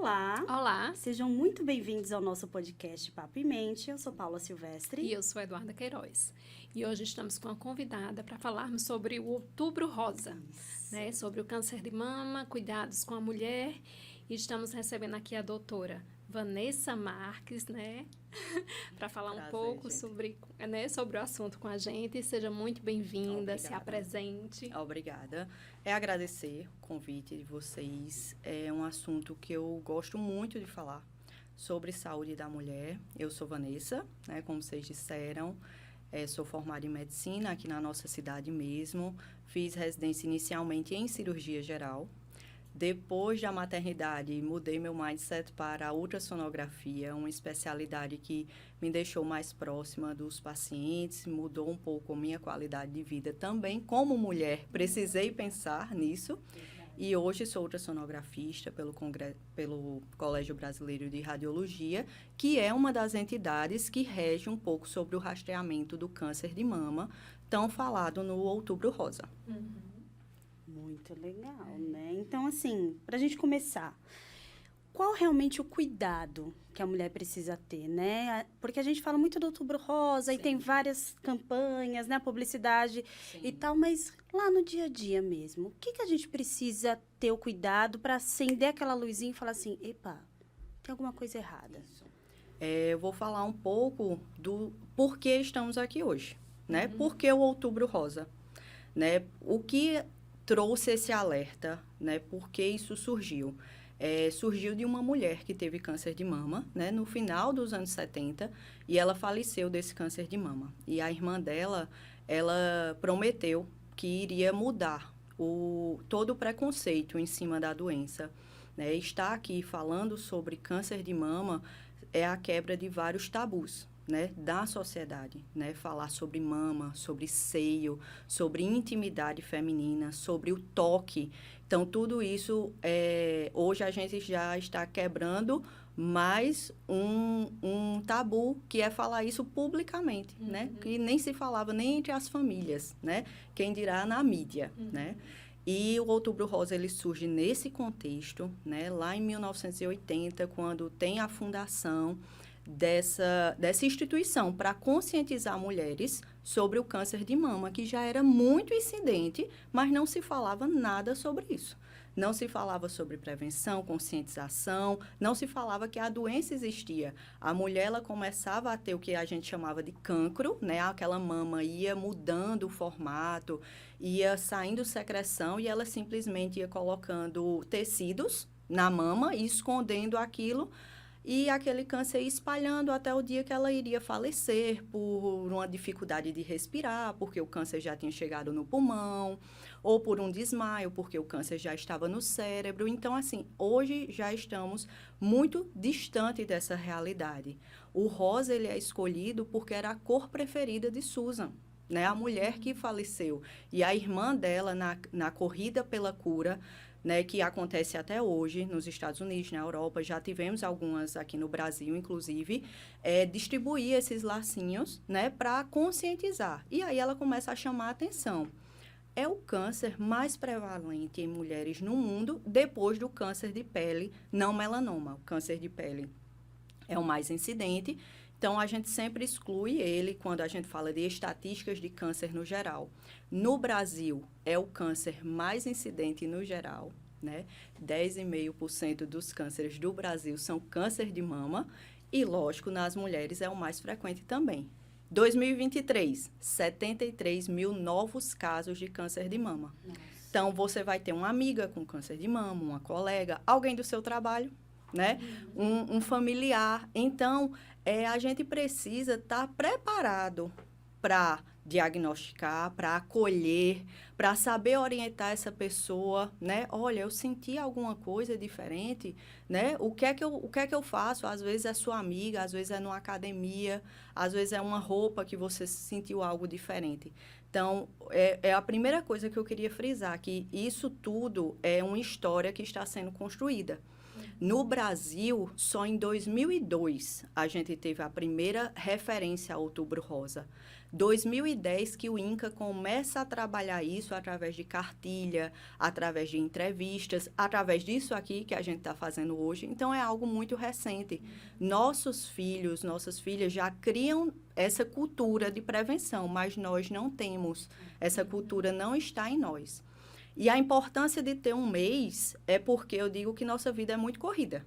Olá! Olá! Sejam muito bem-vindos ao nosso podcast Papo em Mente. Eu sou Paula Silvestre. E eu sou Eduarda Queiroz. E hoje estamos com uma convidada para falarmos sobre o Outubro Rosa, né? Sobre o câncer de mama, cuidados com a mulher. E estamos recebendo aqui a doutora Vanessa Marques, né? Para falar um pouco sobre o assunto com a gente. Seja muito bem-vinda, se apresente. Obrigada. Agradecer o convite de vocês. É um assunto que eu gosto muito de falar sobre saúde da mulher. Eu sou Vanessa, né, como vocês disseram. Sou formada em medicina aqui na nossa cidade mesmo. Fiz residência inicialmente em cirurgia geral. Depois da maternidade, mudei meu mindset para a ultrassonografia, uma especialidade que me deixou mais próxima dos pacientes, mudou um pouco a minha qualidade de vida também. Como mulher, precisei pensar nisso. E hoje sou ultrassonografista pelo Colégio Brasileiro de Radiologia, que é uma das entidades que rege um pouco sobre o rastreamento do câncer de mama, tão falado no Outubro Rosa. Muito legal, né? Então, assim, para a gente começar, qual realmente o cuidado que a mulher precisa ter, né? Porque a gente fala muito do Outubro Rosa e tem várias campanhas, né? Publicidade e tal, mas lá no dia a dia mesmo, o que a gente precisa ter o cuidado para acender aquela luzinha e falar assim, epa, tem alguma coisa errada? Eu vou falar um pouco do porquê estamos aqui hoje, né? Por que o Outubro Rosa? Né? O que trouxe esse alerta, né? Por que isso surgiu? Surgiu de uma mulher que teve câncer de mama, né? No final dos anos 70, e ela faleceu desse câncer de mama. E a irmã dela, ela prometeu que iria mudar todo o preconceito em cima da doença, né? Estar aqui falando sobre câncer de mama é a quebra de vários tabus, né, da sociedade, né, falar sobre mama, sobre seio, sobre intimidade feminina, sobre o toque. Então, tudo isso, hoje a gente já está quebrando mais um tabu, que é falar isso publicamente, né, que nem se falava nem entre as famílias, né, quem dirá na mídia, né. E o Outubro Rosa, ele surge nesse contexto, né, lá em 1980, quando tem a fundação dessa instituição para conscientizar mulheres sobre o câncer de mama, que já era muito incidente, mas não se falava nada sobre isso. Não se falava sobre prevenção, conscientização, não se falava que a doença existia. A mulher, ela começava a ter o que a gente chamava de cancro, né? Aquela mama ia mudando o formato, ia saindo secreção e ela simplesmente ia colocando tecidos na mama e escondendo aquilo. E aquele câncer ia espalhando até o dia que ela iria falecer por uma dificuldade de respirar, porque o câncer já tinha chegado no pulmão, ou por um desmaio, porque o câncer já estava no cérebro. Então, assim, hoje já estamos muito distante dessa realidade. O rosa, ele é escolhido porque era a cor preferida de Susan, né? A mulher que faleceu. E a irmã dela, na corrida pela cura, né, que acontece até hoje nos Estados Unidos, na Europa, já tivemos algumas aqui no Brasil, inclusive, distribuir esses lacinhos, né, para conscientizar. E aí ela começa a chamar a atenção. É o câncer mais prevalente em mulheres no mundo, depois do câncer de pele não melanoma. O câncer de pele é o mais incidente. Então, a gente sempre exclui ele quando a gente fala de estatísticas de câncer no geral. No Brasil, é o câncer mais incidente no geral, né? 10,5% dos cânceres do Brasil são câncer de mama e, lógico, nas mulheres é o mais frequente também. 2023, 73 mil novos casos de câncer de mama. Nossa. Então, você vai ter uma amiga com câncer de mama, uma colega, alguém do seu trabalho, né? Um familiar. Então, a gente precisa estar preparado para diagnosticar, para acolher, para saber orientar essa pessoa, né? Olha, eu senti alguma coisa diferente, né? O que é que eu faço? Às vezes é sua amiga, às vezes é numa academia, às vezes é uma roupa que você sentiu algo diferente. Então, é a primeira coisa que eu queria frisar, que isso tudo é uma história que está sendo construída. No Brasil, só em 2002, a gente teve a primeira referência ao Outubro Rosa. 2010 que o INCA começa a trabalhar isso através de cartilha, através de entrevistas, através disso aqui que a gente está fazendo hoje. Então, é algo muito recente. Nossos filhos, nossas filhas já criam essa cultura de prevenção, mas nós não temos. Essa cultura não está em nós. E a importância de ter um mês é porque eu digo que nossa vida é muito corrida.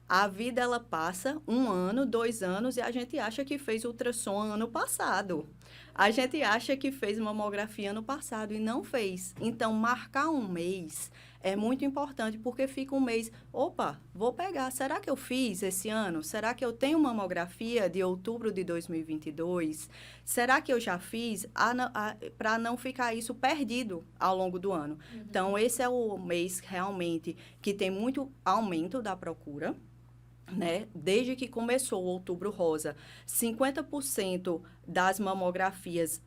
A vida, ela passa 1 ano, 2 anos, e a gente acha que fez ultrassom ano passado. A gente acha que fez mamografia ano passado e não fez. Então, marcar um mês é muito importante, porque fica um mês, opa, vou pegar, será que eu fiz esse ano? Será que eu tenho mamografia de outubro de 2022? Será que eu já fiz? Para não ficar isso perdido ao longo do ano. Então, esse é o mês realmente que tem muito aumento da procura. Né? Desde que começou o Outubro Rosa, 50% das mamografias,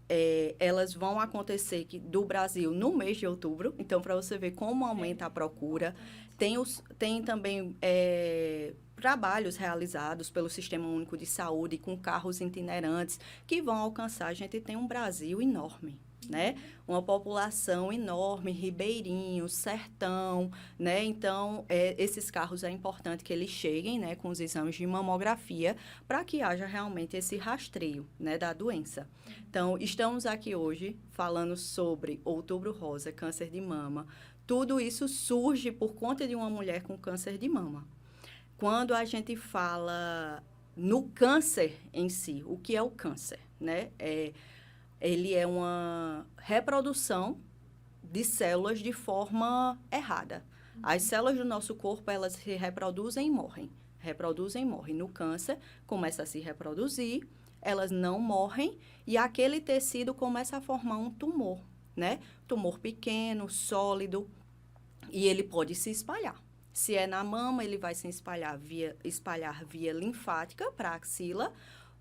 elas vão acontecer do Brasil no mês de outubro. Então, para você ver como aumenta a procura. Tem também trabalhos realizados pelo Sistema Único de Saúde com carros itinerantes que vão alcançar. A gente tem um Brasil enorme. Né? Uma população enorme, ribeirinho, sertão, né? Então, esses carros é importante que eles cheguem, né, com os exames de mamografia para que haja realmente esse rastreio, né, da doença. Então, estamos aqui hoje falando sobre Outubro Rosa, câncer de mama. Tudo isso surge por conta de uma mulher com câncer de mama. Quando a gente fala no câncer em si, o que é o câncer, né? Ele é uma reprodução de células de forma errada. As células do nosso corpo, elas se reproduzem e morrem. Reproduzem e morrem. No câncer, começa a se reproduzir, elas não morrem e aquele tecido começa a formar um tumor, né? Tumor pequeno, sólido, e ele pode se espalhar. Se é na mama, ele vai se espalhar via linfática para a axila,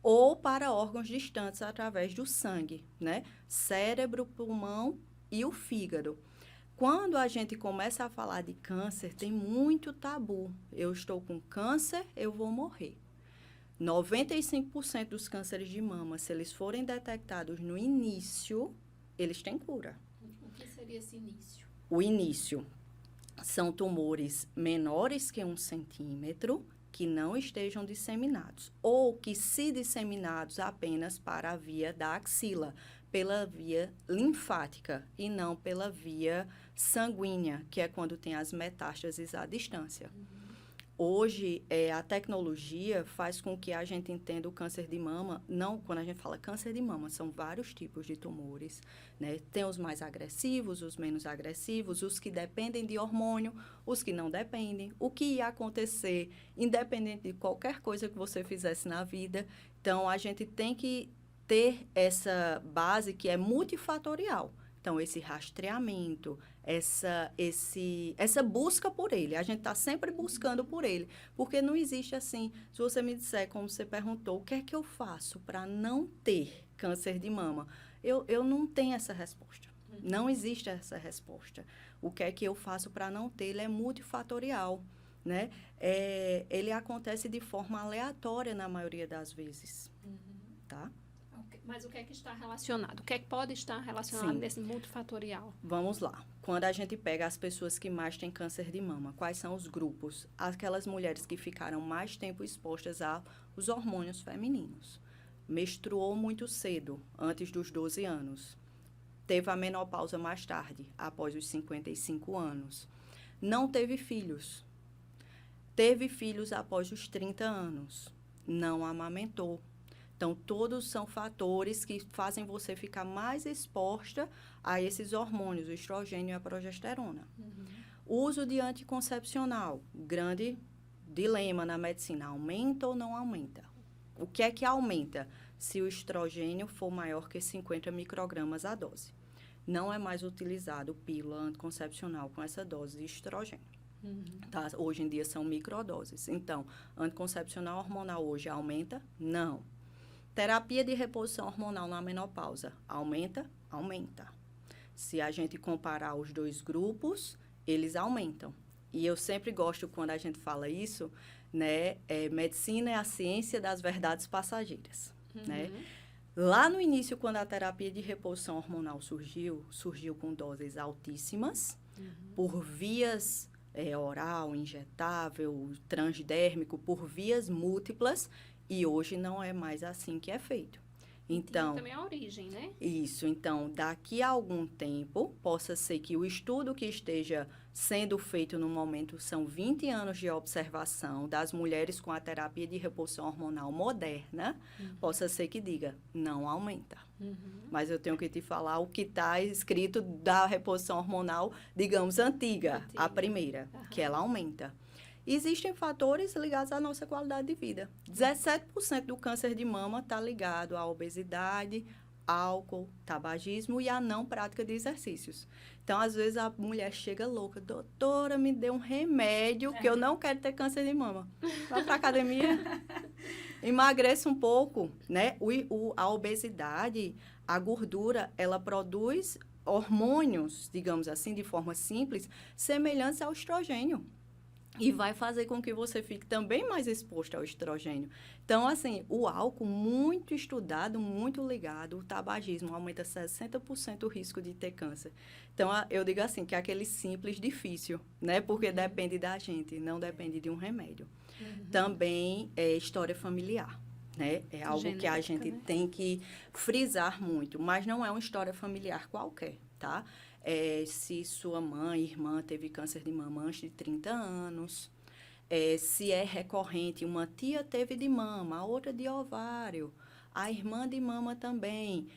ou para órgãos distantes através do sangue, né? Cérebro, pulmão e o fígado. Quando a gente começa a falar de câncer, tem muito tabu. Eu estou com câncer, eu vou morrer. 95% dos cânceres de mama, se eles forem detectados no início, eles têm cura. O que seria esse início? O início são tumores menores que 1 centímetro, que não estejam disseminados, ou que, se disseminados, apenas para a via da axila, pela via linfática e não pela via sanguínea, que é quando tem as metástases à distância. Hoje, a tecnologia faz com que a gente entenda o câncer de mama. Não, quando a gente fala câncer de mama, são vários tipos de tumores, né? Tem os mais agressivos, os menos agressivos, os que dependem de hormônio, os que não dependem. O que ia acontecer, independente de qualquer coisa que você fizesse na vida. Então, a gente tem que ter essa base que é multifatorial. Então, esse rastreamento, essa busca por ele, a gente está sempre buscando por ele, porque não existe assim, se você me disser, como você perguntou, o que é que eu faço para não ter câncer de mama? Eu não tenho essa resposta, não existe essa resposta. O que é que eu faço para não ter? Ele é multifatorial, né? Ele acontece de forma aleatória na maioria das vezes, tá? Mas o que é que está relacionado? O que é que pode estar relacionado nesse multifatorial? Vamos lá. Quando a gente pega as pessoas que mais têm câncer de mama, quais são os grupos? Aquelas mulheres que ficaram mais tempo expostas aos hormônios femininos. Menstruou muito cedo, antes dos 12 anos. Teve a menopausa mais tarde, após os 55 anos. Não teve filhos. Teve filhos após os 30 anos. Não amamentou. Então, todos são fatores que fazem você ficar mais exposta a esses hormônios, o estrogênio e a progesterona. Uso de anticoncepcional, grande dilema na medicina, aumenta ou não aumenta? O que é que aumenta? Se o estrogênio for maior que 50 microgramas a dose. Não é mais utilizado pílula anticoncepcional com essa dose de estrogênio. Tá? Hoje em dia são microdoses. Então, anticoncepcional hormonal hoje aumenta? Não. Terapia de reposição hormonal na menopausa, aumenta? Aumenta. Se a gente comparar os dois grupos, eles aumentam. e eu sempre gosto quando a gente fala isso, né? Medicina é a ciência das verdades passageiras, né? Lá no início, quando a terapia de reposição hormonal surgiu com doses altíssimas, por vias oral, injetável, transdérmico, por vias múltiplas, e hoje não é mais assim que é feito. Então, também a origem, né? Isso. Então, daqui a algum tempo, possa ser que o estudo que esteja sendo feito no momento são 20 anos de observação das mulheres com a terapia de reposição hormonal moderna, possa ser que diga, não aumenta. Mas eu tenho que te falar o que está escrito da reposição hormonal, digamos, antiga. A primeira, que ela aumenta. Existem fatores ligados à nossa qualidade de vida. 17% do câncer de mama está ligado à obesidade, álcool, tabagismo e à não prática de exercícios. Então, às vezes, a mulher chega louca, doutora, me dê um remédio que eu não quero ter câncer de mama. Vai para a academia, emagrece um pouco, né? A obesidade, a gordura, ela produz hormônios, digamos assim, de forma simples, semelhantes ao estrogênio. E vai fazer com que você fique também mais exposto ao estrogênio. Então, assim, o álcool muito estudado, muito ligado, o tabagismo aumenta 60% o risco de ter câncer. Então, eu digo assim, que é aquele simples difícil, né? Porque depende da gente, não depende de um remédio. Também é história familiar, né? É algo genética, que a gente tem que frisar muito, mas não é uma história familiar qualquer, tá? Se sua mãe, irmã teve câncer de mama antes de 30 anos, se é recorrente, uma tia teve de mama, a outra de ovário, a irmã de mama também.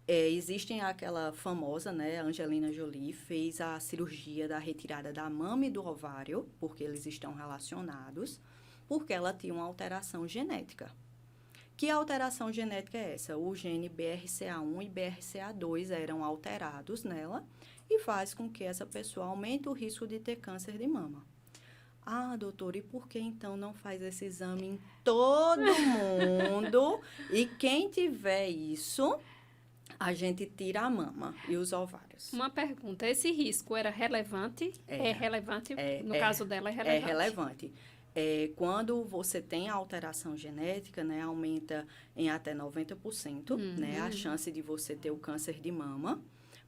Existem aquela famosa, né, Angelina Jolie, fez a cirurgia da retirada da mama e do ovário, porque eles estão relacionados, porque ela tinha uma alteração genética. Que alteração genética é essa? O gene BRCA1 e BRCA2 eram alterados nela e faz com que essa pessoa aumente o risco de ter câncer de mama. Ah, doutora, e por que então não faz esse exame em todo mundo? E quem tiver isso, a gente tira a mama e os ovários. Uma pergunta, esse risco era relevante? É relevante? No caso dela, é relevante? É relevante. Quando você tem a alteração genética, né, aumenta em até 90%, né, a chance de você ter o câncer de mama.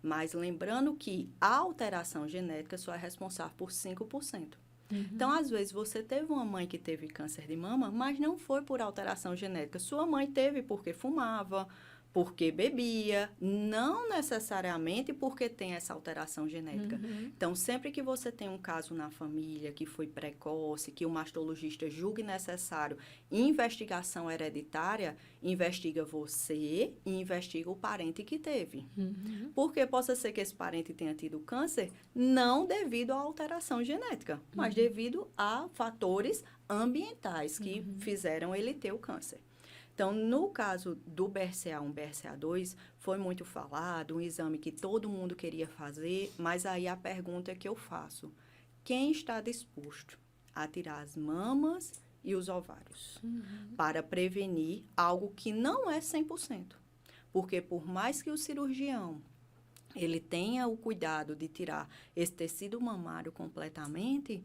Mas lembrando que a alteração genética só é responsável por 5%. Então, às vezes, você teve uma mãe que teve câncer de mama, mas não foi por alteração genética. Sua mãe teve porque fumava, porque bebia, não necessariamente porque tem essa alteração genética. Então, sempre que você tem um caso na família que foi precoce, que o mastologista julgue necessário investigação hereditária, investiga você e investiga o parente que teve. Porque possa ser que esse parente tenha tido câncer não devido à alteração genética, mas devido a fatores ambientais que fizeram ele ter o câncer. Então, no caso do BRCA1, BRCA2, foi muito falado, um exame que todo mundo queria fazer, mas aí a pergunta que eu faço, quem está disposto a tirar as mamas e os ovários para prevenir algo que não é 100%? Porque por mais que o cirurgião ele tenha o cuidado de tirar esse tecido mamário completamente,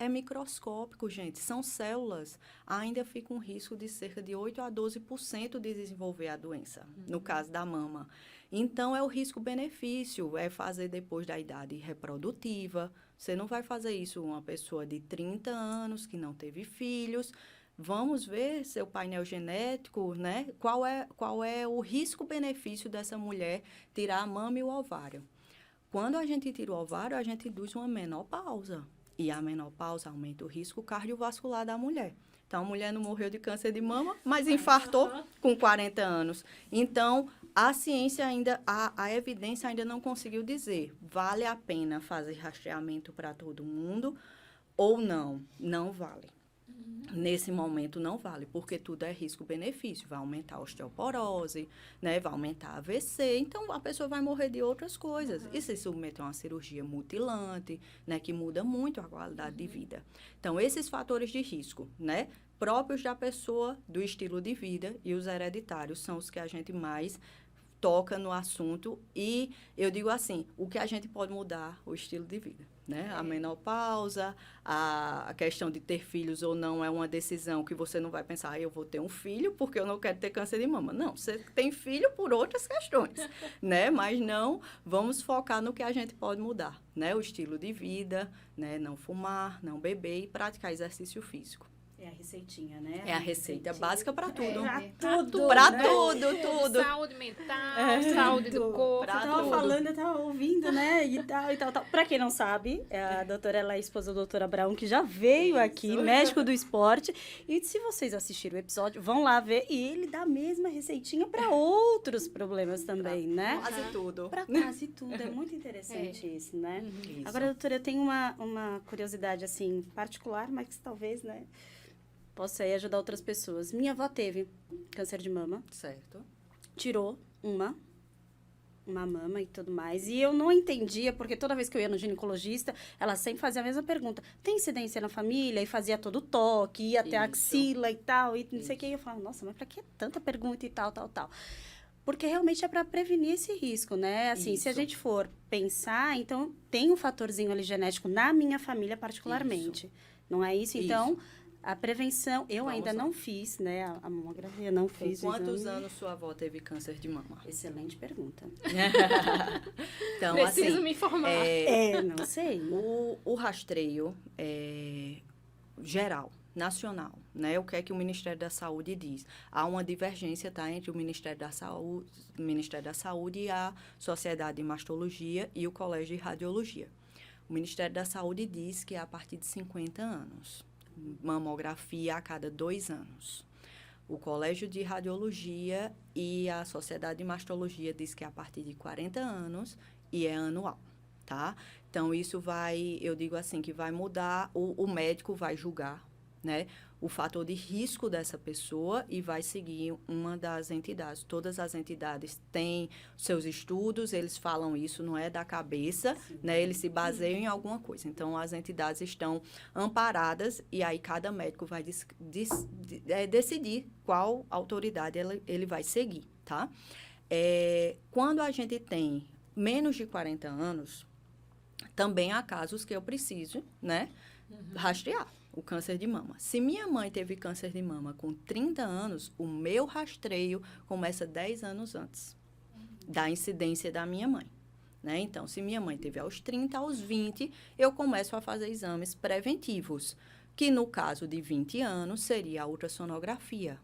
é microscópico, gente, são células. Ainda fica um risco de cerca de 8 a 12% de desenvolver a doença, no caso da mama. Então, é o risco-benefício, é fazer depois da idade reprodutiva. Você não vai fazer isso uma pessoa de 30 anos que não teve filhos. Vamos ver seu painel genético, né? Qual é o risco-benefício dessa mulher tirar a mama e o ovário. Quando a gente tira o ovário, a gente induz uma menopausa. E a menopausa aumenta o risco cardiovascular da mulher. Então, a mulher não morreu de câncer de mama, mas infartou com 40 anos. Então, a ciência ainda, a evidência ainda não conseguiu dizer, vale a pena fazer rastreamento para todo mundo ou não? Não vale. Nesse momento não vale, porque tudo é risco-benefício. Vai aumentar a osteoporose, né? Vai aumentar a AVC, então a pessoa vai morrer de outras coisas. E se submeter a uma cirurgia mutilante, né? Que muda muito a qualidade de vida. Então, esses fatores de risco, né? Próprios da pessoa, do estilo de vida e os hereditários são os que a gente mais toca no assunto e eu digo assim, o que a gente pode mudar o estilo de vida, né? A menopausa, a questão de ter filhos ou não é uma decisão que você não vai pensar, eu vou ter um filho porque eu não quero ter câncer de mama. Não, você tem filho por outras questões, né? Mas não, vamos focar no que a gente pode mudar, né? O estilo de vida, né? Não fumar, não beber e praticar exercício físico. É a receitinha, né? É a receita básica para tudo. Pra tudo, Para né? tudo. Saúde mental, saúde do corpo. Pra Você tava tudo. falando, eu tava ouvindo, né? E tal. Pra quem não sabe, a doutora, ela é a esposa do doutor Abraão, que já veio aqui, médico do esporte. E se vocês assistiram o episódio, vão lá ver. E ele dá a mesma receitinha para outros problemas também, né? Quase tudo. Para quase tudo. É muito interessante isso, né? Isso. Agora, doutora, eu tenho uma curiosidade, assim, particular, mas que talvez, né, possa aí ajudar outras pessoas. Minha avó teve câncer de mama, Certo. tirou uma mama e tudo mais. E eu não entendia, porque toda vez que eu ia no ginecologista, ela sempre fazia a mesma pergunta. Tem incidência na família? E fazia todo o toque, ia até a Isso. axila e tal, e não sei o que. E eu falava, nossa, mas pra que tanta pergunta e tal. Porque realmente é para prevenir esse risco, né? Assim, se a Isso. gente for pensar, então tem um fatorzinho ali genético na minha família particularmente. Não é isso? Isso. Então, a prevenção, eu Vamos ainda lá. não fiz, né? A mamografia não Com fiz. o quantos exame. anos sua avó teve câncer de mama? Excelente pergunta. Então, Preciso assim, me informar. Não sei. o rastreio geral, nacional, né? O que é que o Ministério da Saúde diz? Há uma divergência, tá, entre o Ministério da Saúde e a Sociedade de Mastologia e o Colégio de Radiologia. O Ministério da Saúde diz que é a partir de 50 anos. Mamografia a cada 2 anos. O Colégio de Radiologia e a Sociedade de Mastologia diz que é a partir de 40 anos e é anual, tá? Então, isso vai, eu digo assim, que vai mudar, o médico vai julgar, né, o fator de risco dessa pessoa e vai seguir uma das entidades. Todas as entidades têm seus estudos, eles falam isso, não é da cabeça, né? Eles se baseiam em alguma coisa. Então, as entidades estão amparadas e aí cada médico vai decidir qual autoridade ele vai seguir, tá? Quando a gente tem menos de 40 anos, também há casos que eu preciso, né, rastrear o câncer de mama. Se minha mãe teve câncer de mama com 30 anos, o meu rastreio começa 10 anos antes da incidência da minha mãe, né? Então, se minha mãe teve aos 30, aos 20, eu começo a fazer exames preventivos, que no caso de 20 anos seria a ultrassonografia,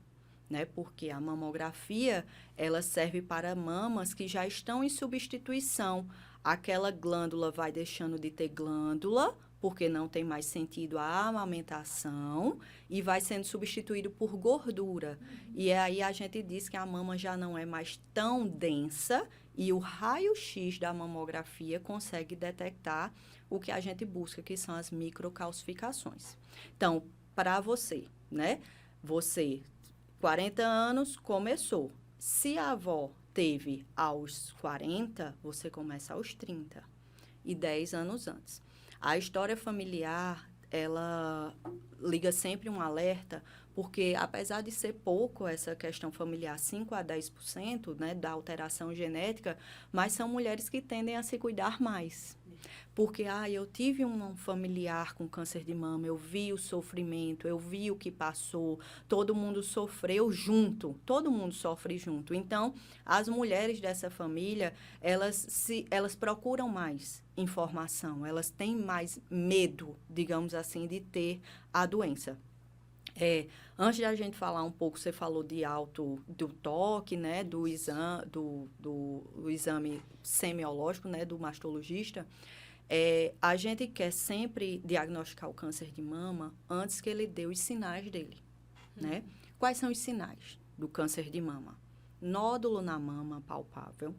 né? Porque a mamografia, ela serve para mamas que já estão em substituição. Aquela glândula vai deixando de ter glândula, porque não tem mais sentido a amamentação e vai sendo substituído por gordura. E aí a gente diz que a mama já não é mais tão densa e o raio-x da mamografia consegue detectar o que a gente busca, que são as microcalcificações. Então, para você, né? Você, 40 anos, começou. Se a avó teve aos 40, você começa aos 30 e 10 anos antes. A história familiar, ela liga sempre um alerta, porque apesar de ser pouco essa questão familiar, 5 a 10%, né, da alteração genética, mas são mulheres que tendem a se cuidar mais. Porque, eu tive um familiar com câncer de mama, eu vi o sofrimento, eu vi o que passou, todo mundo sofreu junto, todo mundo sofre junto. Então, as mulheres dessa família, elas procuram mais informação, elas têm mais medo, digamos assim, de ter a doença. Antes de a gente falar um pouco, você falou do toque, né, do exame semiológico, né, do mastologista. A gente quer sempre diagnosticar o câncer de mama antes que ele dê os sinais dele, né? Quais são os sinais do câncer de mama? Nódulo na mama palpável,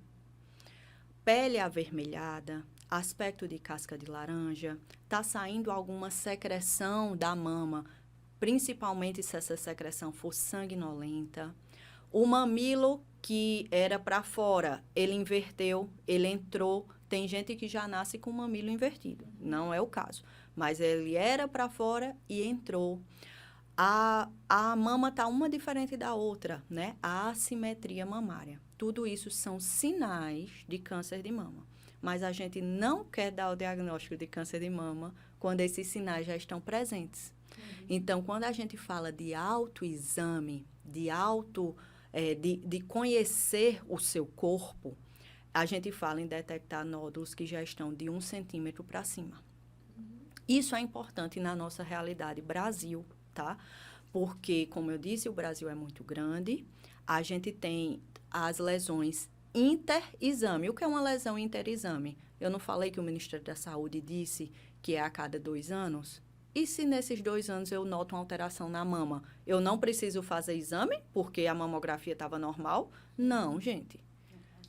pele avermelhada, aspecto de casca de laranja, está saindo alguma secreção da mama, principalmente se essa secreção for sanguinolenta. O mamilo que era para fora, ele inverteu, ele entrou. Tem gente que já nasce com o mamilo invertido, não é o caso. Mas ele era para fora e entrou. A mama está uma diferente da outra, né? A assimetria mamária. tudo isso são sinais de câncer de mama. Mas a gente não quer dar o diagnóstico de câncer de mama quando esses sinais já estão presentes. Então, quando a gente fala de autoexame, de conhecer o seu corpo, a gente fala em detectar nódulos que já estão de 1 centímetro para cima. Isso é importante na nossa realidade Brasil, tá? Porque, como eu disse, o Brasil é muito grande, a gente tem as lesões interexame. O que é uma lesão interexame? Eu não falei que o Ministério da Saúde disse que é a cada 2 anos? E se nesses 2 anos eu noto uma alteração na mama, eu não preciso fazer exame porque a mamografia estava normal? Não, gente.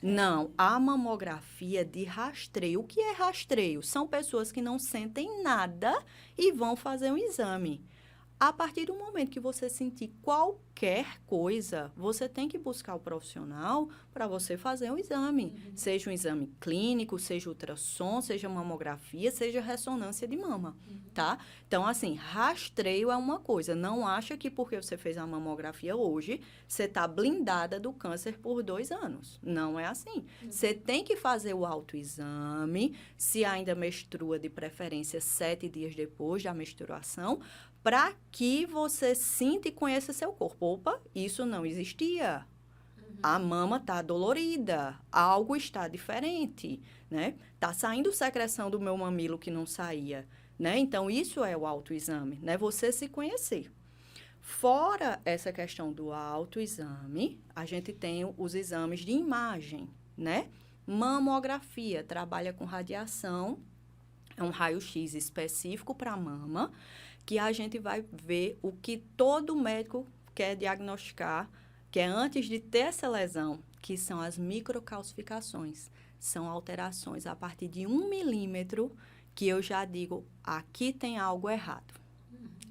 Não, a mamografia de rastreio. O que é rastreio? São pessoas que não sentem nada e vão fazer um exame. A partir do momento que você sentir qualquer coisa, você tem que buscar o profissional para você fazer um exame. Seja um exame clínico, seja ultrassom, seja mamografia, seja ressonância de mama, tá? Então, assim, rastreio é uma coisa. Não acha que porque você fez a mamografia hoje, você está blindada do câncer por 2 anos. Não é assim. Você tem que fazer o autoexame, se ainda menstrua, de preferência 7 dias depois da menstruação, para que você sinta e conheça seu corpo. Opa, isso não existia. A mama está dolorida, algo está diferente, né? Está saindo secreção do meu mamilo que não saía, né? Então, isso é o autoexame, né? Você se conhecer. Fora essa questão do autoexame, a gente tem os exames de imagem, né? Mamografia, trabalha com radiação, é um raio-x específico para a mama, que a gente vai ver o que todo médico quer diagnosticar, que é antes de ter essa lesão, que são as microcalcificações. São alterações a partir de 1 milímetro, que eu já digo, aqui tem algo errado.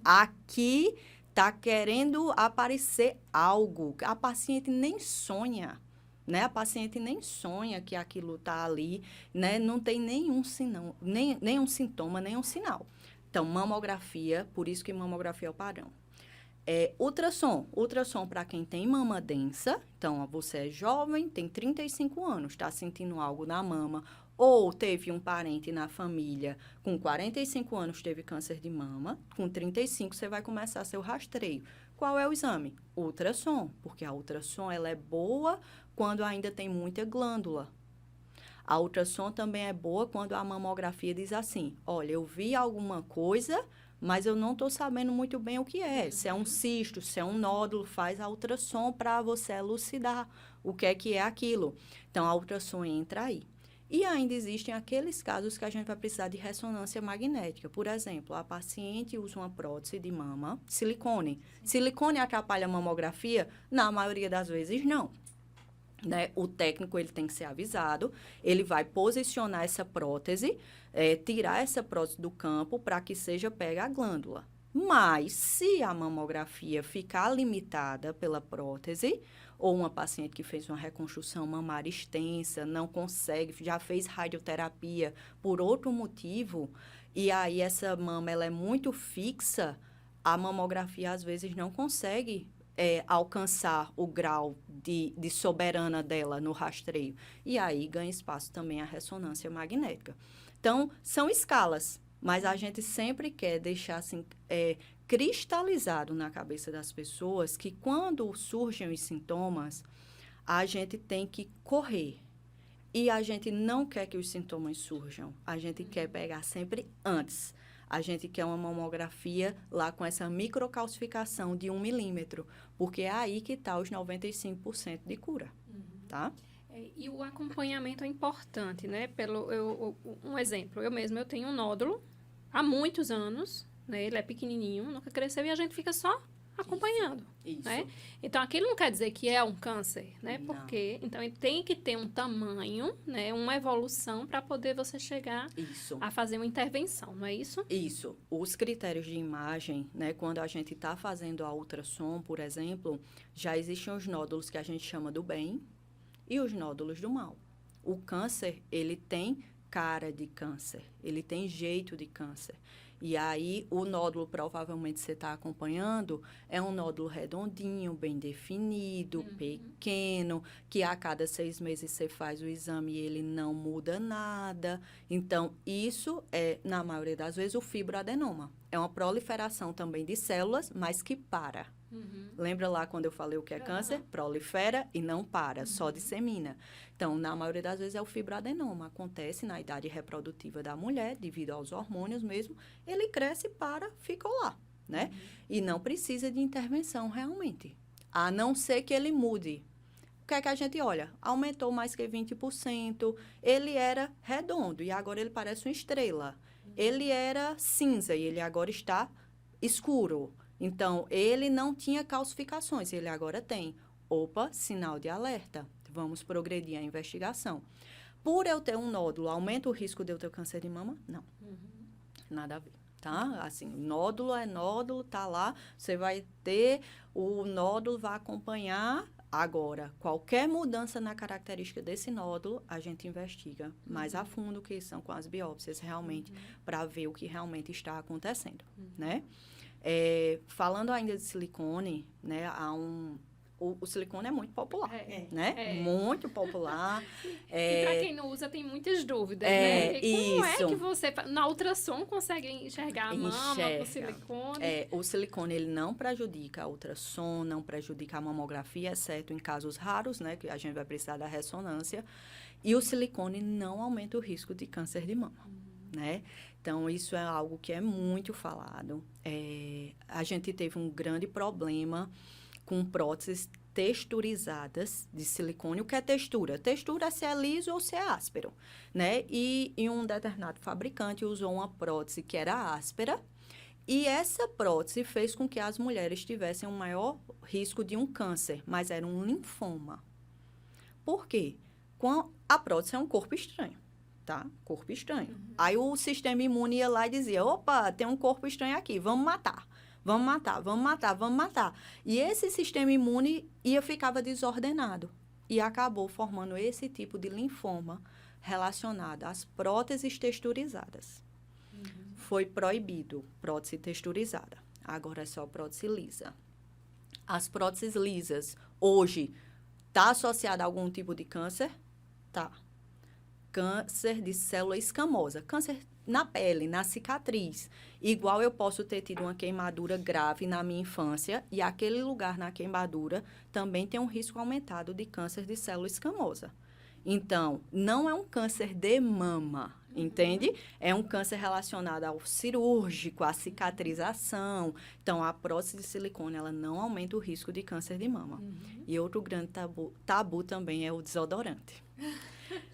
Aqui está querendo aparecer algo. A paciente nem sonha, né? A paciente nem sonha que aquilo está ali, né? Não tem nenhum sintoma, nenhum sinal. Então, mamografia, por isso que mamografia é o padrão. Ultrassom para quem tem mama densa. Então, você é jovem, tem 35 anos, está sentindo algo na mama, ou teve um parente na família com 45 anos teve câncer de mama, com 35 você vai começar seu rastreio. Qual é o exame? Ultrassom, porque a ultrassom ela é boa quando ainda tem muita glândula. A ultrassom também é boa quando a mamografia diz assim, olha, eu vi alguma coisa, mas eu não estou sabendo muito bem o que é. Se é um cisto, se é um nódulo, faz a ultrassom para você elucidar o que é aquilo. Então, a ultrassom entra aí. E ainda existem aqueles casos que a gente vai precisar de ressonância magnética. Por exemplo, a paciente usa uma prótese de mama, silicone. Silicone atrapalha a mamografia? Na maioria das vezes, não. Né? O técnico ele tem que ser avisado, ele vai posicionar essa prótese, tirar essa prótese do campo para que seja pega a glândula. Mas, se a mamografia ficar limitada pela prótese, ou uma paciente que fez uma reconstrução mamária extensa, não consegue, já fez radioterapia por outro motivo, e aí essa mama ela é muito fixa, a mamografia às vezes não consegue alcançar o grau de soberana dela no rastreio. E aí ganha espaço também a ressonância magnética. Então, são escalas, mas a gente sempre quer deixar assim, cristalizado na cabeça das pessoas que quando surgem os sintomas, a gente tem que correr. E a gente não quer que os sintomas surjam. A gente quer pegar sempre antes. A gente quer uma mamografia lá com essa microcalcificação de 1 milímetro, porque é aí que está os 95% de cura, tá? E o acompanhamento é importante, né? Um exemplo, eu tenho um nódulo há muitos anos, né? Ele é pequenininho, nunca cresceu e a gente fica só acompanhando, Isso. né? Então, aquilo não quer dizer que é um câncer, né? Não. Porque, então, ele tem que ter um tamanho, né? Uma evolução para poder você chegar Isso. a fazer uma intervenção, não é isso? Isso. Os critérios de imagem, né? Quando a gente está fazendo a ultrassom, por exemplo, já existem os nódulos que a gente chama do bem e os nódulos do mal. O câncer, ele tem cara de câncer, ele tem jeito de câncer. E aí, o nódulo, provavelmente, você está acompanhando, é um nódulo redondinho, bem definido, pequeno, que a cada 6 meses você faz o exame e ele não muda nada. Então, isso é, na maioria das vezes, o fibroadenoma. É uma proliferação também de células, mas que para. Lembra lá quando eu falei o que é câncer? Prolifera e não para, só dissemina. Então, na maioria das vezes é o fibroadenoma. Acontece na idade reprodutiva da mulher, devido aos hormônios mesmo. Ele cresce, para, ficou lá, né? E não precisa de intervenção realmente. A não ser que ele mude. O que é que a gente olha? Aumentou mais que 20%. Ele era redondo e agora ele parece uma estrela. Ele era cinza e ele agora está escuro. Então, ele não tinha calcificações, ele agora tem. Opa, sinal de alerta. Vamos progredir a investigação. Por eu ter um nódulo, aumenta o risco de eu ter câncer de mama? Não. Nada a ver, tá? Assim, nódulo é nódulo, tá lá. Você vai ter, o nódulo vai acompanhar. Agora, qualquer mudança na característica desse nódulo, a gente investiga mais a fundo, que são com as biópsias, realmente, para ver o que realmente está acontecendo, né? Falando ainda de silicone, né, o silicone é muito popular, né? Muito popular. E para quem não usa, tem muitas dúvidas, né? E como é que você... Na ultrassom consegue enxergar a mama com silicone? O silicone, ele não prejudica a ultrassom, não prejudica a mamografia, exceto em casos raros, né? Que a gente vai precisar da ressonância. E o silicone não aumenta o risco de câncer de mama, né? Então, isso é algo que é muito falado. A gente teve um grande problema com próteses texturizadas de silicone. O que é textura? Textura é se é liso ou se é áspero, né? E um determinado fabricante usou uma prótese que era áspera e essa prótese fez com que as mulheres tivessem um maior risco de um câncer, mas era um linfoma. Por quê? A prótese é um corpo estranho. Tá? Corpo estranho. Aí o sistema imune ia lá e dizia, opa, tem um corpo estranho aqui, vamos matar. Vamos matar, vamos matar, vamos matar. E esse sistema imune ficava desordenado. E acabou formando esse tipo de linfoma relacionado às próteses texturizadas. Foi proibido prótese texturizada. Agora é só prótese lisa. As próteses lisas, hoje, está associada a algum tipo de câncer? Tá. Câncer de célula escamosa, câncer na pele, na cicatriz. Igual eu posso ter tido uma queimadura grave na minha infância e aquele lugar na queimadura também tem um risco aumentado de câncer de célula escamosa. Então, não é um câncer de mama, entende? É um câncer relacionado ao cirúrgico, à cicatrização. Então, a prótese de silicone, ela não aumenta o risco de câncer de mama. E outro grande tabu também é o desodorante.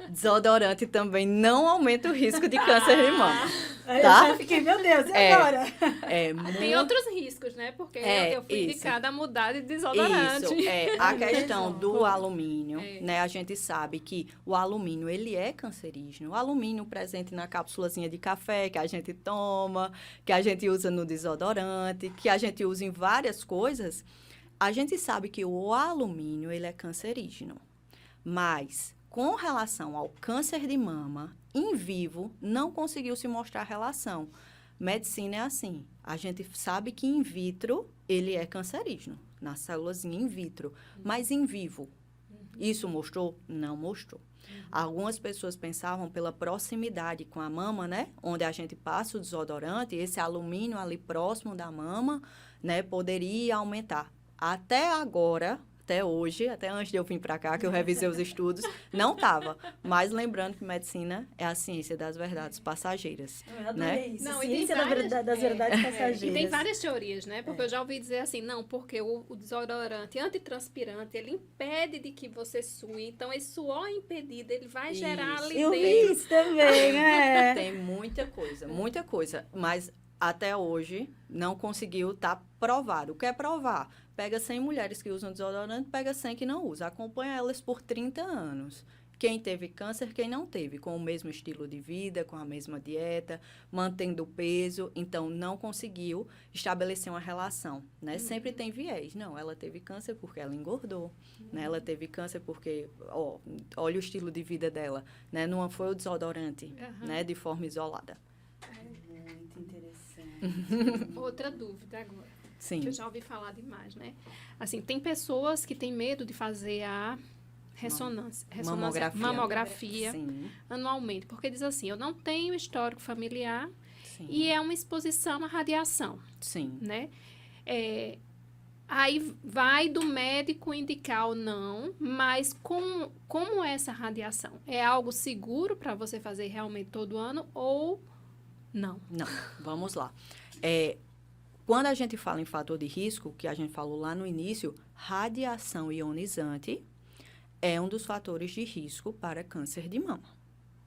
Desodorante também não aumenta o risco de câncer de mama. Tá? Eu fiquei, meu Deus, e agora? Tem outros riscos, né? Porque eu fui indicada a mudar de desodorante. Isso, a questão do alumínio, né? A gente sabe que o alumínio, ele é cancerígeno. O alumínio presente na cápsulazinha de café que a gente toma, que a gente usa no desodorante, que a gente usa em várias coisas, a gente sabe que o alumínio, ele é cancerígeno. Mas com relação ao câncer de mama, em vivo, não conseguiu se mostrar relação. Medicina é assim, a gente sabe que in vitro, ele é cancerígeno, na célulazinha in vitro, mas em vivo, isso mostrou? Não mostrou. Algumas pessoas pensavam pela proximidade com a mama, né? Onde a gente passa o desodorante, esse alumínio ali próximo da mama, né? Poderia aumentar. Até agora, até hoje, até antes de eu vir para cá, que eu revisei os estudos, não estava. Mas lembrando que medicina é a ciência das verdades passageiras. Eu adorei né? isso. Não, Ciência das verdades passageiras. E tem várias teorias, né? Porque eu já ouvi dizer assim, não, porque o desodorante antitranspirante, ele impede de que você sue. Então, esse suor impedido, ele vai gerar ali Eu dentro. vi isso também, né? Tem muita coisa. Mas até hoje não conseguiu estar provado. O que é provar? Pega 100 mulheres que usam desodorante, pega 100 que não usam. Acompanha elas por 30 anos. quem teve câncer, quem não teve, com o mesmo estilo de vida, com a mesma dieta, mantendo o peso, então não conseguiu estabelecer uma relação, né? Sempre tem viés. Não, ela teve câncer porque ela engordou, né? Ela teve câncer porque, olha o estilo de vida dela, né? Não foi o desodorante, né? De forma isolada. Muito interessante. Outra dúvida agora. Sim. Que eu já ouvi falar demais, né? Assim, tem pessoas que têm medo de fazer a mamografia Sim. anualmente, porque diz assim, eu não tenho histórico familiar Sim. e é uma exposição à radiação, Sim. né? Aí vai do médico indicar ou não, mas como é essa radiação? É algo seguro para você fazer realmente todo ano ou não? Não, vamos lá. Quando a gente fala em fator de risco, que a gente falou lá no início, radiação ionizante é um dos fatores de risco para câncer de mama,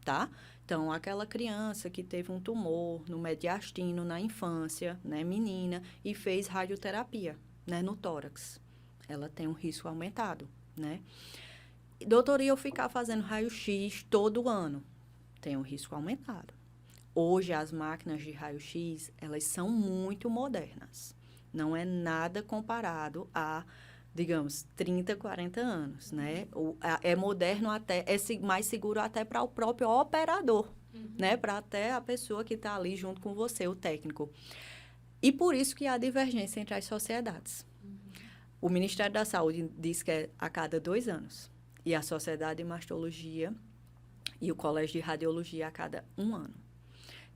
tá? Então, aquela criança que teve um tumor no mediastino na infância, né, menina, e fez radioterapia, né, no tórax, ela tem um risco aumentado, né? Doutor, e eu ficar fazendo raio-x todo ano? Tem um risco aumentado. Hoje, as máquinas de raio-x, elas são muito modernas. Não é nada comparado a, digamos, 30, 40 anos, né? É moderno até, mais seguro até para o próprio operador, né? Para até a pessoa que está ali junto com você, o técnico. E por isso que há divergência entre as sociedades. O Ministério da Saúde diz que é a cada 2 anos. E a Sociedade de Mastologia e o Colégio de Radiologia a cada 1 ano.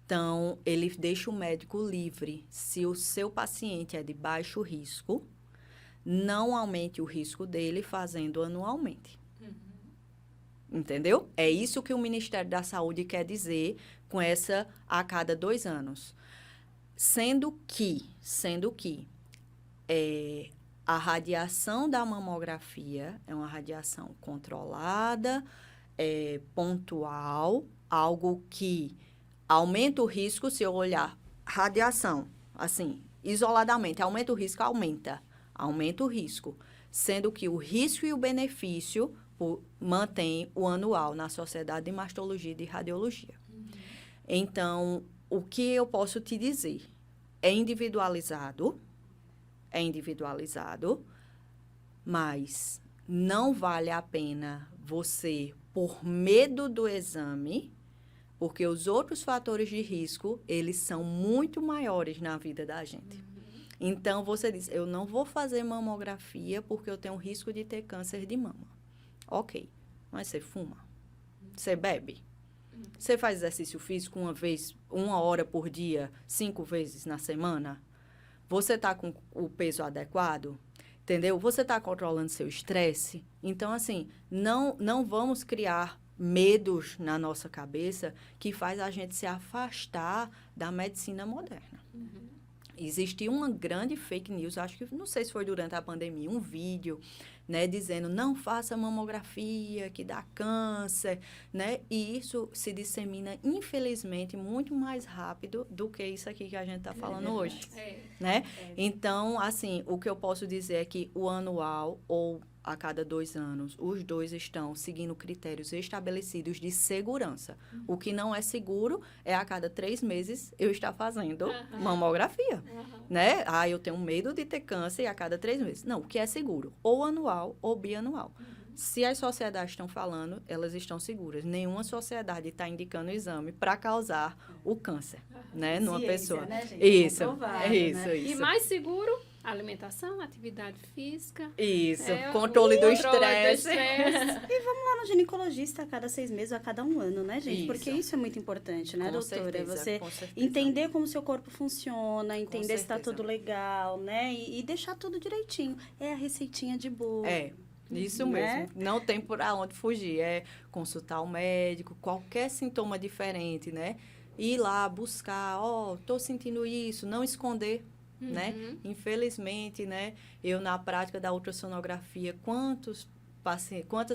Então, ele deixa o médico livre. Se o seu paciente é de baixo risco, não aumente o risco dele fazendo anualmente. Entendeu? É isso que o Ministério da Saúde quer dizer com essa a cada 2 anos. Sendo que a radiação da mamografia é uma radiação controlada, pontual, algo que aumenta o risco. Se eu olhar radiação, assim, isoladamente, aumenta o risco, aumenta o risco, sendo que o risco e o benefício mantém o anual na Sociedade de Mastologia e de Radiologia. Então, o que eu posso te dizer? É individualizado, mas não vale a pena você, por medo do exame, porque os outros fatores de risco, eles são muito maiores na vida da gente. Então, você diz, eu não vou fazer mamografia porque eu tenho risco de ter câncer de mama. Ok, mas você fuma? Você bebe? Você faz exercício físico 1 hora por dia, 5 vezes na semana? Você está com o peso adequado? Entendeu? Você está controlando seu estresse? Então, assim, não vamos criar medos na nossa cabeça que faz a gente se afastar da medicina moderna. Existiu uma grande fake news, acho que, não sei se foi durante a pandemia, um vídeo, né, dizendo, não faça mamografia, que dá câncer, né? E isso se dissemina, infelizmente, muito mais rápido do que isso aqui que a gente está falando hoje, né? Então, assim, o que eu posso dizer é que o anual ou a cada 2 anos, os dois estão seguindo critérios estabelecidos de segurança. O que não é seguro é a cada 3 meses eu estar fazendo mamografia, né? Eu tenho medo de ter câncer a cada 3 meses. Não, o que é seguro? Ou anual ou bianual. Se as sociedades estão falando, elas estão seguras. Nenhuma sociedade está indicando o exame para causar o câncer, né? Numa pessoa. Né, gente? Isso, Isso. E mais seguro? Alimentação, atividade física. Isso, controle do estresse. E vamos lá no ginecologista a cada 6 meses ou a cada 1 ano, né, gente? Isso. Porque isso é muito importante, né, Com doutora? certeza, Você com certeza. entender como o seu corpo funciona, entender se está certeza. tudo legal, né? E deixar tudo direitinho. É a receitinha de bolo. Isso Né? mesmo. Não tem por onde fugir. É consultar o médico, qualquer sintoma diferente, né? Ir lá buscar, tô sentindo isso, não esconder. Né? Infelizmente, né, eu na prática da ultrassonografia, quantas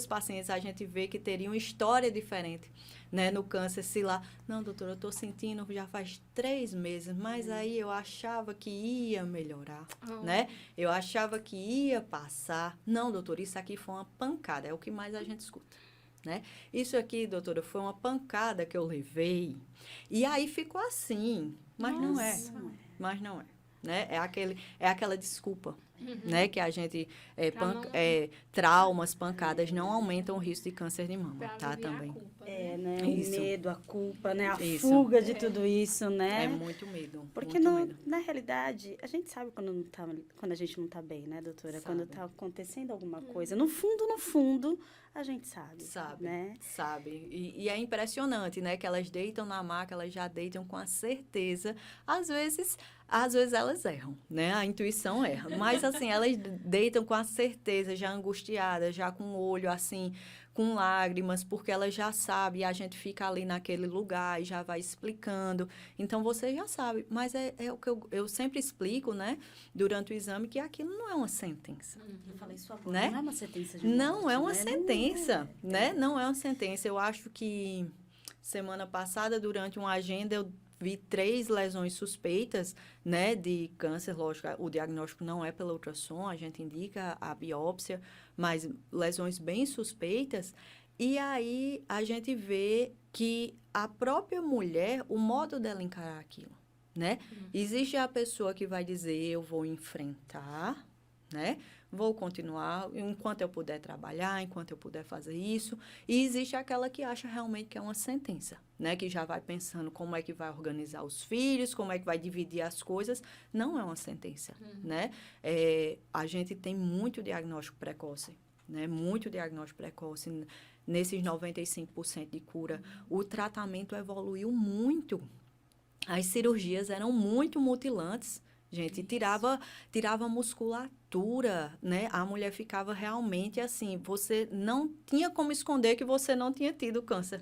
pacientes a gente vê que teriam história diferente, né, no câncer, se lá, não, doutora, eu estou sentindo já faz 3 meses, mas aí eu achava que ia melhorar, né? Eu achava que ia passar. Não, doutora, isso aqui foi uma pancada, é o que mais a gente escuta. né? Isso aqui, doutora, foi uma pancada que eu levei. E aí ficou assim, mas não é. Mas não é. Né? É aquela desculpa, né? Que a gente... traumas, pancadas não aumentam o risco de câncer de mama, tá? Também. Culpa, Né? Isso. O medo, a culpa, né? A Isso. fuga de tudo isso, né? É muito medo. Porque muito medo. na realidade, a gente sabe quando a gente não tá bem, né, doutora? Sabe. Quando tá acontecendo alguma coisa. No fundo, a gente sabe. Sabe, né? sabe. E é impressionante, né? Que elas deitam na maca, elas já deitam com a certeza. Às vezes elas erram, né? A intuição erra. Mas, assim, elas deitam com a certeza, já angustiadas, já com o olho, assim, com lágrimas, porque elas já sabem, e a gente fica ali naquele lugar e já vai explicando. Então, você já sabe. Mas é o que eu sempre explico, né? Durante o exame, que aquilo não é uma sentença. Eu falei isso agora, Né? não é uma sentença de morte, Não é uma né? sentença, né? Não é uma sentença. Eu acho que semana passada, durante uma agenda, eu vi 3 lesões suspeitas, né, de câncer. Lógico, o diagnóstico não é pelo ultrassom, a gente indica a biópsia, mas lesões bem suspeitas. E aí a gente vê que a própria mulher, o modo dela encarar aquilo, né? Existe a pessoa que vai dizer, eu vou enfrentar, né? Vou continuar enquanto eu puder trabalhar, enquanto eu puder fazer isso. E existe aquela que acha realmente que é uma sentença, né? Que já vai pensando como é que vai organizar os filhos, como é que vai dividir as coisas. Não é uma sentença, né? A gente tem muito diagnóstico precoce, né? Muito diagnóstico precoce. Nesses 95% de cura, o tratamento evoluiu muito. As cirurgias eram muito mutilantes. Gente, tirava musculatura, né? A mulher ficava realmente assim, você não tinha como esconder que você não tinha tido câncer,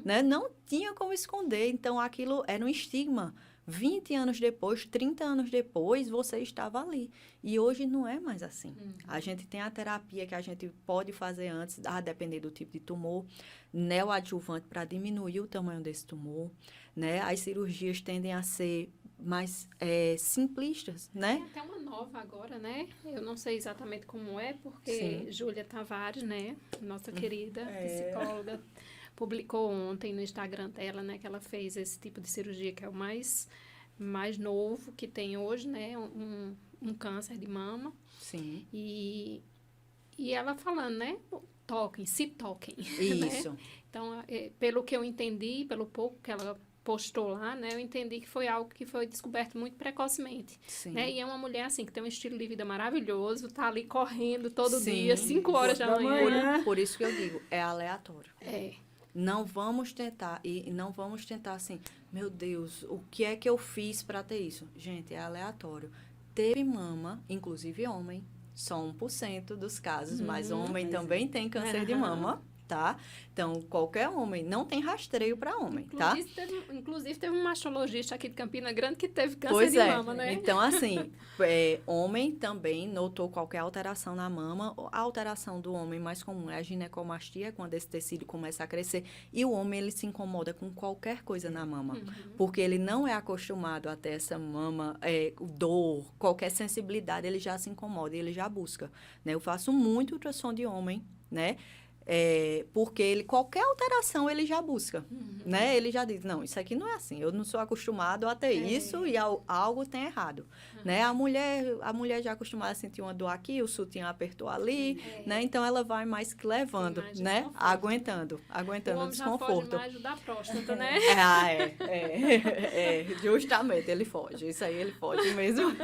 né? Não tinha como esconder, então aquilo era um estigma. 20 anos depois, 30 anos depois, você estava ali. E hoje não é mais assim. A gente tem a terapia que a gente pode fazer antes, a depender do tipo de tumor, neoadjuvante para diminuir o tamanho desse tumor, né? As cirurgias tendem a ser mais simplistas, né? Tem até uma nova agora, né? Eu não sei exatamente como é, porque Sim. Júlia Tavares, né? Nossa querida psicóloga, publicou ontem no Instagram dela, né? Que ela fez esse tipo de cirurgia, que é o mais novo que tem hoje, né? Um câncer de mama. Sim. E ela falando, né? Se toquem. Isso. Né? Então, pelo que eu entendi, pelo pouco que ela postou lá, né? Eu entendi que foi algo que foi descoberto muito precocemente. Sim. Né? E é uma mulher, assim, que tem um estilo de vida maravilhoso, tá ali correndo todo Sim. dia, 5 horas da manhã. Por isso que eu digo, é aleatório. É. Não vamos tentar, e não vamos tentar assim, meu Deus, o que é que eu fiz para ter isso? Gente, é aleatório. Teve mama, inclusive homem, só 1% dos casos, mas homem também tem câncer de mama, tá? Então, qualquer homem, não tem rastreio para homem, tá? Inclusive, teve um mastologista aqui de Campina Grande que teve câncer Pois de mama, né? Então, assim, homem também notou qualquer alteração na mama. A alteração do homem mais comum é a ginecomastia, quando esse tecido começa a crescer. E o homem, ele se incomoda com qualquer coisa na mama. Porque ele não é acostumado a ter essa mama, dor, qualquer sensibilidade, ele já se incomoda e ele já busca, né? Eu faço muito ultrassom de homem, né? Porque qualquer alteração ele já busca, né? Ele já diz, não, isso aqui não é assim, eu não sou acostumado a ter isso e algo tem errado, né? A mulher já é acostumada a sentir uma dor aqui, o sutiã apertou ali, né? Então, ela vai mais que levando, mais né? Aguentando O o homem já foge desconforto. mais da próstata, né? Justamente, ele foge, isso aí ele foge mesmo.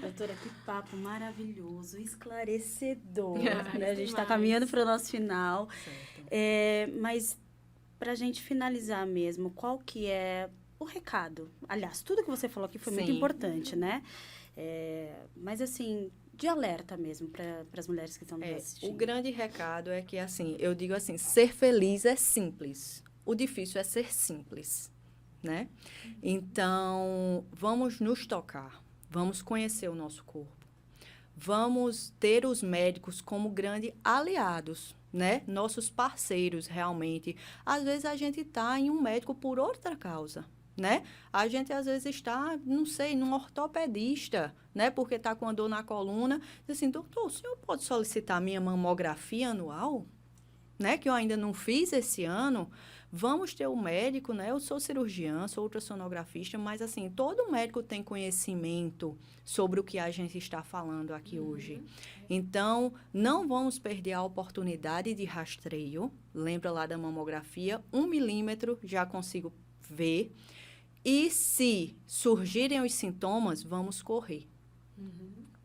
Doutora, que papo maravilhoso, esclarecedor. Demais, Né? A gente está demais. caminhando para o nosso final. Certo. Mas, para a gente finalizar mesmo, qual que é o recado? Aliás, tudo que você falou aqui foi muito Sim. importante, né? Mas, assim, de alerta mesmo para as mulheres que estão nos assistindo. O grande recado é que, assim, eu digo assim, ser feliz é simples. O difícil é ser simples, né? Então, vamos nos tocar. Vamos conhecer o nosso corpo. Vamos ter os médicos como grandes aliados, né? Nossos parceiros, realmente. Às vezes, a gente está em um médico por outra causa, né? A gente, às vezes, está, não sei, num ortopedista, né? Porque está com a dor na coluna. Diz assim, doutor, o senhor pode solicitar minha mamografia anual? né, que eu ainda não fiz esse ano, vamos ter o médico, né? Eu sou cirurgiã, sou ultrassonografista, mas, assim, todo médico tem conhecimento sobre o que a gente está falando aqui hoje. Então, não vamos perder a oportunidade de rastreio. Lembra lá da mamografia? 1 milímetro já consigo ver. E se surgirem os sintomas, vamos correr.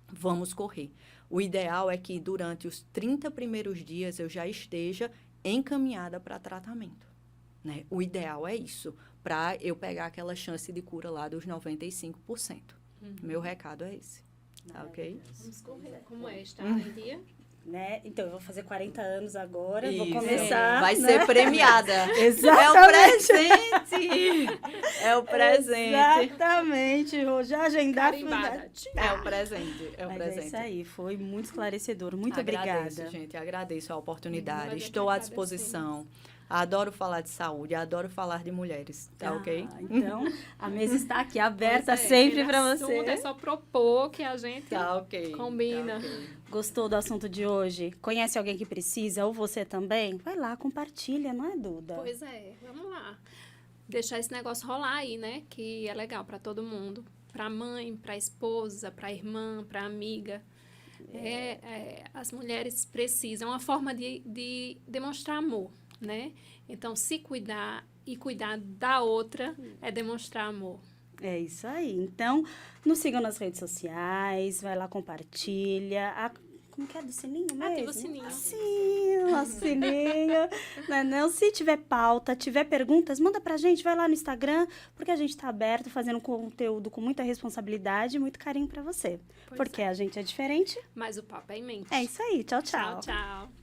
Vamos correr. O ideal é que durante os 30 primeiros dias eu já esteja encaminhada para tratamento, né? O ideal é isso, para eu pegar aquela chance de cura lá dos 95%. Meu recado é esse, tá ok? Vamos correr. Como é? Está em dia? Né? Então, eu vou fazer 40 anos agora, vou Isso. começar. Vai né? ser premiada. Exatamente. É o presente. É o presente. Exatamente, vou já agendar. Carimbada. É o presente. É o Mas presente. é isso aí, foi muito esclarecedor. Muito Agradeço, obrigada. gente. Agradeço a oportunidade. Nós é que Estou à agradecemos. disposição. Adoro falar de saúde, adoro falar de mulheres, tá ok? Então, a mesa está aqui aberta Pois é, sempre aquele para assunto É você. só propor que a gente Tá ok. combina. Tá ok. Gostou do assunto de hoje? Conhece alguém que precisa? Ou você também? Vai lá, compartilha, não é, Duda? Pois é, vamos lá. Deixar esse negócio rolar aí, né? Que é legal para todo mundo. Para a mãe, para a esposa, para a irmã, para a amiga. As mulheres precisam. É uma forma de demonstrar amor, né? Então, se cuidar e cuidar da outra é demonstrar amor. É isso aí. Então, nos sigam nas redes sociais, vai lá, compartilha. Como que é do sininho mesmo? Ativa o sininho. Sim, nosso sininho. Não, se tiver pauta, tiver perguntas, manda pra gente, vai lá no Instagram, porque a gente tá aberto, fazendo conteúdo com muita responsabilidade e muito carinho pra você. Pois porque a gente é diferente. Mas o papo é imenso. É isso aí. Tchau, Tchau, tchau.